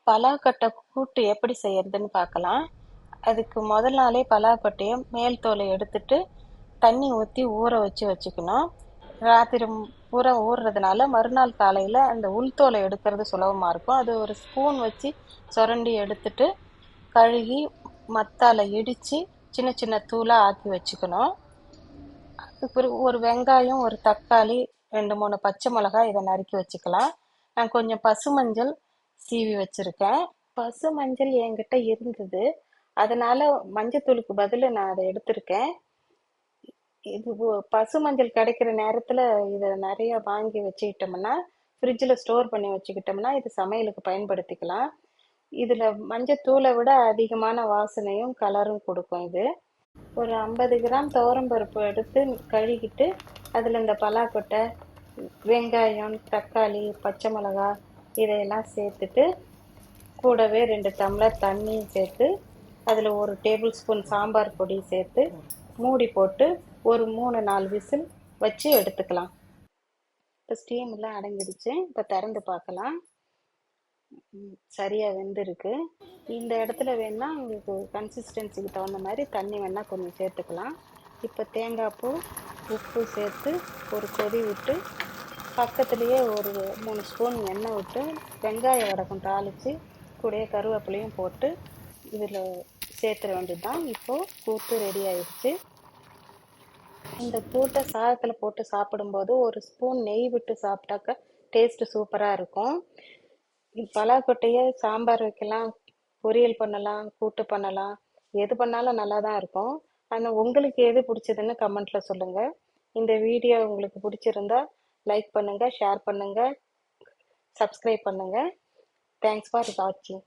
பலாக்கொட்டை கூட்டு எப்படி செய்யறதுன்னு பார்க்கலாம். அதுக்கு முதல் நாளே பலாக்கொட்டையை மேல் தோலை எடுத்துட்டு தண்ணி ஊற்றி ஊற வச்சுக்கணும். ராத்திரி பூரா ஊறுறதுனால மறுநாள் காலையில் அந்த உள்தோலை எடுக்கிறது சுலபமாக இருக்கும். அது ஒரு ஸ்பூன் வச்சு சுரண்டி எடுத்துட்டு கழுகி மத்தால இடித்து சின்ன சின்ன தூளாக ஆக்கி வச்சுக்கணும். அதுக்கு பிறகு ஒரு வெங்காயம், ஒரு தக்காளி, 2 3 பச்சை மிளகாய் இதை நறுக்கி வச்சுக்கலாம். நான் கொஞ்சம் பசுமஞ்சள் சீவி வச்சிருக்கேன். பசு மஞ்சள் என்கிட்ட இருந்தது, அதனால மஞ்சத்தூளுக்கு பதில் நான் அதை எடுத்திருக்கேன். இது பசு மஞ்சள் கிடைக்கிற நேரத்துல இதை நிறைய வாங்கி வச்சுக்கிட்டோம்னா, ஃப்ரிட்ஜில் ஸ்டோர் பண்ணி வச்சுக்கிட்டோம்னா இது சமையலுக்கு பயன்படுத்திக்கலாம். இதுல மஞ்சத்தூளை விட அதிகமான வாசனையும் கலரும் கொடுக்கும். இது ஒரு 50 கிராம் துவரம்பருப்பு எடுத்து கழுகிட்டு அதில் இந்த பலாக்கொட்டை, வெங்காயம், தக்காளி, பச்சை மிளகாய் இதையெல்லாம் சேர்த்துட்டு கூடவே 2 டம்ளர் தண்ணியும் சேர்த்து அதில் ஒரு டேபிள் ஸ்பூன் சாம்பார் பொடி சேர்த்து மூடி போட்டு ஒரு 3 4 விசில் வச்சு எடுத்துக்கலாம். இப்போ ஸ்டீம்லாம் அடங்கிடுச்சு. இப்போ திறந்து பார்க்கலாம். சரியாக வெந்திருக்கு. இந்த இடத்துல வேணா உங்களுக்கு கன்சிஸ்டன்சிக்கு தகுந்த மாதிரி தண்ணி வேணால் கொஞ்சம் சேர்த்துக்கலாம். இப்போ தேங்காய் பூ, உப்பு சேர்த்து ஒரு கொதி விட்டு பக்கத்துலேயே ஒரு 3 ஸ்பூன் எண்ணெய் விட்டு வெங்காய வடகம் தாளித்து கூடயே கருவேப்பிலையும் போட்டு இதில் சேர்த்துற வேண்டியது தான். இப்போது கூட்டு ரெடி ஆயிடுச்சு. இந்த கூட்டை சாதத்தில் போட்டு சாப்பிடும்போது ஒரு ஸ்பூன் நெய் விட்டு சாப்பிட்டாக்க டேஸ்ட்டு சூப்பராக இருக்கும். பலாக்கொட்டையை சாம்பார் வைக்கலாம், பொரியல் பண்ணலாம், கூட்டு பண்ணலாம், எது பண்ணாலும் நல்லா தான் இருக்கும். ஆனால் உங்களுக்கு எது பிடிச்சதுன்னு கமெண்ட்டில் சொல்லுங்கள். இந்த வீடியோ உங்களுக்கு பிடிச்சிருந்தா லைக் பண்ணுங்கள், ஷேர் பண்ணுங்கள், சப்ஸ்கிரைப் பண்ணுங்கள். தேங்க்ஸ் ஃபார் வாட்சிங்.